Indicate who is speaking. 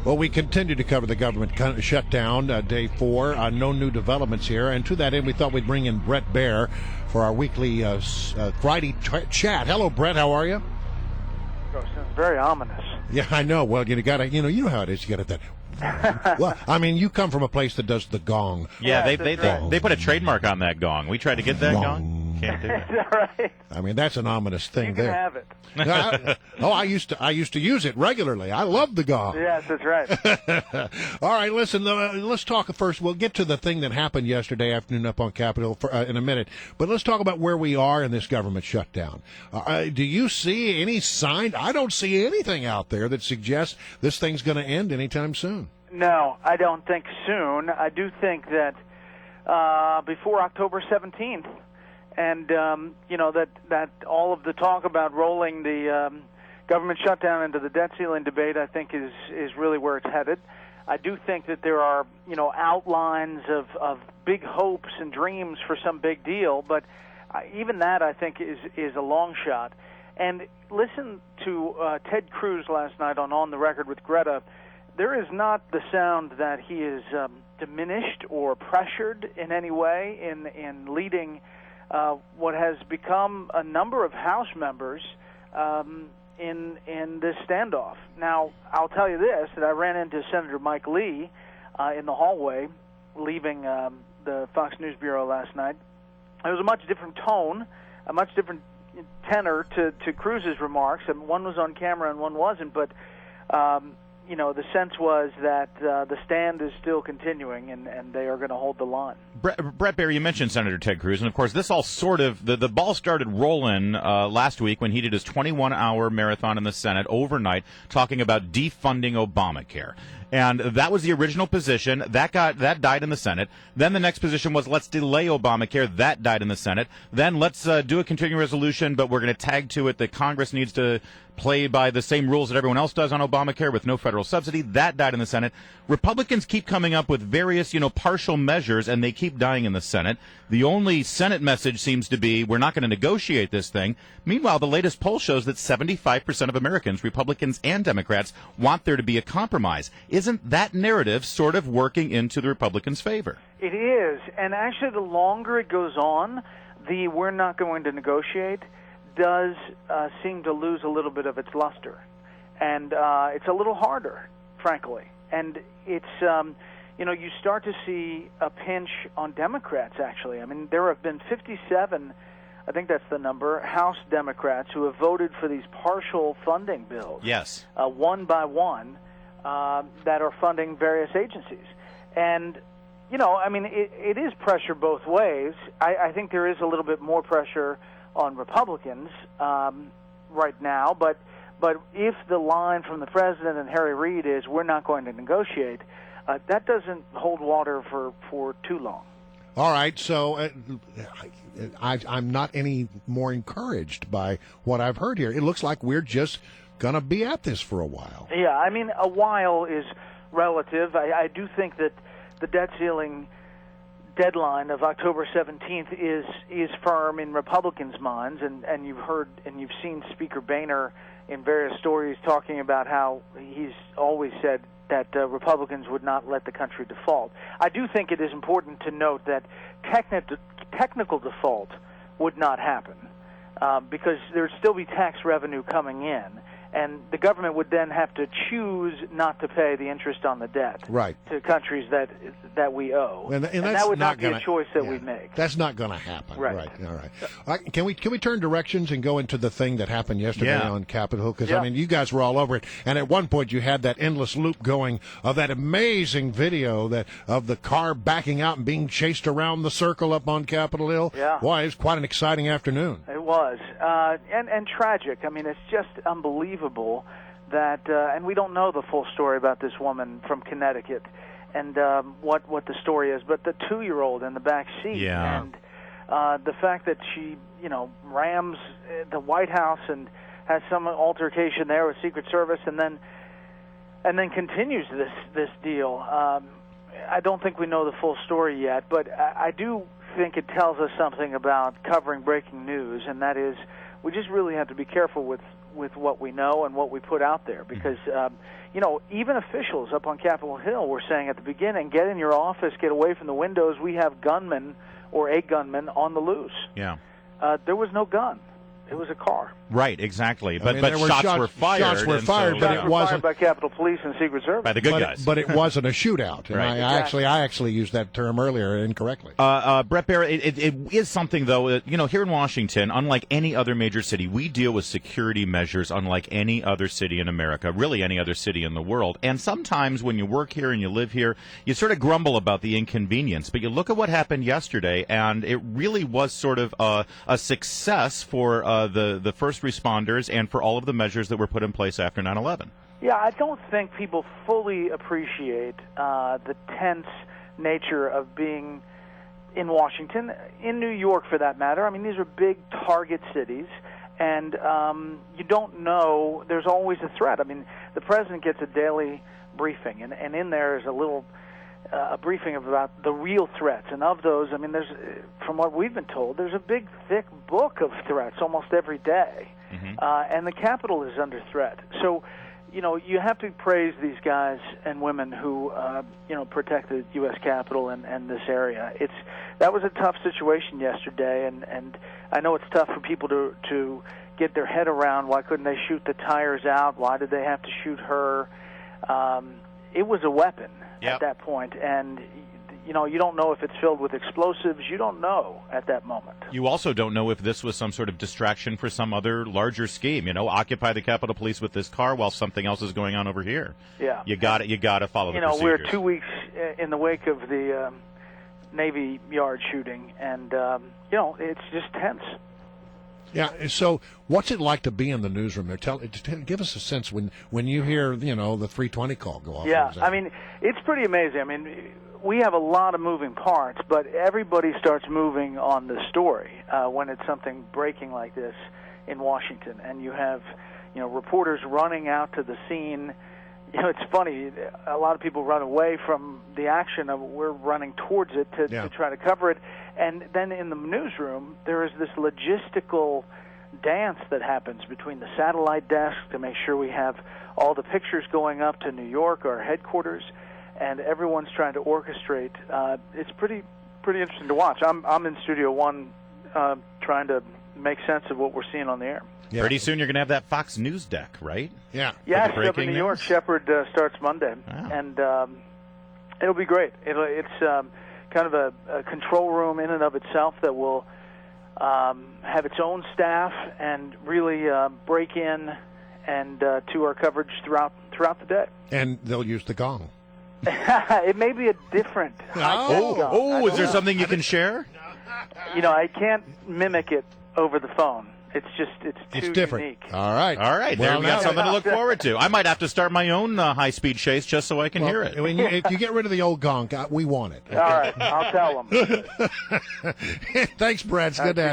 Speaker 1: Well, we continue to cover the government shutdown, day 4. No new developments here. And to that end, we thought we'd bring in Bret Baier for our weekly Friday chat. Hello, Bret. How are you?
Speaker 2: Oh, sounds very ominous.
Speaker 1: Yeah, I know. Well, you know how it is. You got that. Well, I mean, you come from a place that does the gong.
Speaker 3: Yeah, they put a trademark on that gong. We tried to get that gong. Can't do it.
Speaker 2: Is that right?
Speaker 1: I mean, that's an ominous thing.
Speaker 2: You can
Speaker 1: there.
Speaker 2: have it.
Speaker 1: I used to use it regularly. I love the gong.
Speaker 2: Yes, that's right.
Speaker 1: All right, listen. Let's talk first. We'll get to the thing that happened yesterday afternoon up on Capitol in a minute. But let's talk about where we are in this government shutdown. Do you see any sign? I don't see anything out there that suggests this thing's going to end anytime soon.
Speaker 2: No, I don't think soon. I do think that before October 17th. And, that all of the talk about rolling the government shutdown into the debt ceiling debate, I think, is really where it's headed. I do think that there are, outlines of big hopes and dreams for some big deal, but even that, I think, is a long shot. And listen to Ted Cruz last night on The Record with Greta. There is not the sound that he is diminished or pressured in any way in leading what has become a number of House members in this standoff. Now, I'll tell you this, that I ran into Senator Mike Lee in the hallway leaving the Fox News Bureau last night. It was a much different tone, a much different tenor to Cruz's remarks, and one was on camera and one wasn't, but the sense was that the stand is still continuing, and they are going to hold the line.
Speaker 3: Bret Baier, you mentioned Senator Ted Cruz, and of course this all sort of, the ball started rolling last week when he did his 21-hour marathon in the Senate overnight talking about defunding Obamacare. And that was the original position. That died in the Senate. Then the next position was, let's delay Obamacare. That died in the Senate. Then let's do a continuing resolution, but we're going to tag to it that Congress needs to play by the same rules that everyone else does on Obamacare with no federal subsidy. That died in the Senate. Republicans keep coming up with various, partial measures, and they keep dying in the Senate. The only Senate message seems to be, we're not going to negotiate this thing. Meanwhile, the latest poll shows that 75% of Americans, Republicans and Democrats, want there to be a compromise. Isn't that narrative sort of working into the Republicans' favor?
Speaker 2: It is, and actually the longer it goes on, the we're not going to negotiate does seem to lose a little bit of its luster. And it's a little harder, frankly. And it's, you start to see a pinch on Democrats, actually. I mean, there have been 57, I think that's the number, House Democrats who have voted for these partial funding bills.
Speaker 3: Yes.
Speaker 2: One by one, that are funding various agencies. And, it is pressure both ways. I think there is a little bit more pressure on Republicans right now, but if the line from the president and Harry Reid is we're not going to negotiate, that doesn't hold water for too long.
Speaker 1: All right, so I'm not any more encouraged by what I've heard here. It looks like we're just going to be at this for a while.
Speaker 2: Yeah, I mean, a while is relative. I do think that the debt ceiling deadline of October 17th is firm in Republicans' minds, and you've heard and you've seen Speaker Baier in various stories talking about how he's always said that Republicans would not let the country default. I do think it is important to note that technical default would not happen because there would still be tax revenue coming in. And the government would then have to choose not to pay the interest on the debt to countries that we owe. And that would not be a choice that we make.
Speaker 1: That's not going to happen.
Speaker 2: Right.
Speaker 1: All right. Can we turn directions and go into the thing that happened yesterday on Capitol? Because, I mean, you guys were all over it. And at one point you had that endless loop going of that amazing video of the car backing out and being chased around the circle up on Capitol Hill.
Speaker 2: Yeah.
Speaker 1: Boy, it was quite an exciting afternoon.
Speaker 2: It was. And tragic. I mean, it's just unbelievable that, and we don't know the full story about this woman from Connecticut and what the story is, but the 2-year-old in the back seat and the fact that she, rams the White House and has some altercation there with Secret Service and then continues this deal. I don't think we know the full story yet, but I do think it tells us something about covering breaking news, and that is we just really have to be careful with with what we know and what we put out there. Because even officials up on Capitol Hill were saying at the beginning, get in your office, get away from the windows. We have gunmen or a gunman on the loose.
Speaker 3: Yeah.
Speaker 2: There was no gun. It was a car.
Speaker 3: Right, exactly. But
Speaker 1: shots
Speaker 3: were fired.
Speaker 1: Shots were fired, but it wasn't
Speaker 2: by Capitol Police and Secret Service.
Speaker 3: By the good guys.
Speaker 1: But it wasn't a shootout. And
Speaker 3: Right.
Speaker 1: I actually used that term earlier incorrectly.
Speaker 3: Bret Baier, it is something, though, here in Washington, unlike any other major city, we deal with security measures unlike any other city in America, really any other city in the world. And sometimes when you work here and you live here, you sort of grumble about the inconvenience. But you look at what happened yesterday, and it really was sort of a success for the first responders and for all of the measures that were put in place after 9/11.
Speaker 2: Yeah, I don't think people fully appreciate the tense nature of being in Washington, in New York for that matter. I mean, these are big target cities, and you don't know. There's always a threat. I mean, the president gets a daily briefing, and in there is a briefing about the real threats. And of those, I mean, there's, from what we've been told, there's a big, thick book of threats almost every day. And the Capitol is under threat. So, you have to praise these guys and women who, protect the U.S. Capitol and this area. That was a tough situation yesterday, and I know it's tough for people to get their head around. Why couldn't they shoot the tires out? Why did they have to shoot her? It was a weapon at that point, and you don't know if it's filled with explosives. You don't know at that moment. You
Speaker 3: also don't know if this was some sort of distraction for some other larger scheme. Occupy the Capitol Police with this car while something else is going on over here.
Speaker 2: Yeah,
Speaker 3: you got to follow the procedures.
Speaker 2: We're 2 weeks in the wake of the Navy Yard shooting, and it's just tense.
Speaker 1: Yeah. So, what's it like to be in the newsroom there? Give us a sense when you hear the 320 call go off.
Speaker 2: Yeah, I mean, it's pretty amazing. I mean, we have a lot of moving parts, but everybody starts moving on the story when it's something breaking like this in Washington, and you have reporters running out to the scene. It's funny. A lot of people run away from the action. We're running towards it to try to cover it. And then in the newsroom, there is this logistical dance that happens between the satellite desk to make sure we have all the pictures going up to New York, our headquarters, and everyone's trying to orchestrate. It's pretty interesting to watch. I'm in Studio One trying to make sense of what we're seeing on the air.
Speaker 3: Yeah. Pretty soon you're going to have that Fox News deck, right?
Speaker 2: Yeah. Yes, up in New York. Shepard starts Monday, and it'll be great. It's kind of a control room in and of itself that will have its own staff and really break in and to our coverage throughout the day.
Speaker 1: And they'll use the gong.
Speaker 2: It may be a different.
Speaker 3: Is there something you can share?
Speaker 2: I can't mimic it over the phone. It's too
Speaker 1: different.
Speaker 2: Unique.
Speaker 1: All right.
Speaker 3: There we got something to look forward to. I might have to start my own high-speed chase just so I can hear it.
Speaker 1: If you get rid of the old gong, we want it.
Speaker 2: Okay? All right, I'll tell them.
Speaker 1: Thanks, Bret. It's good to have you.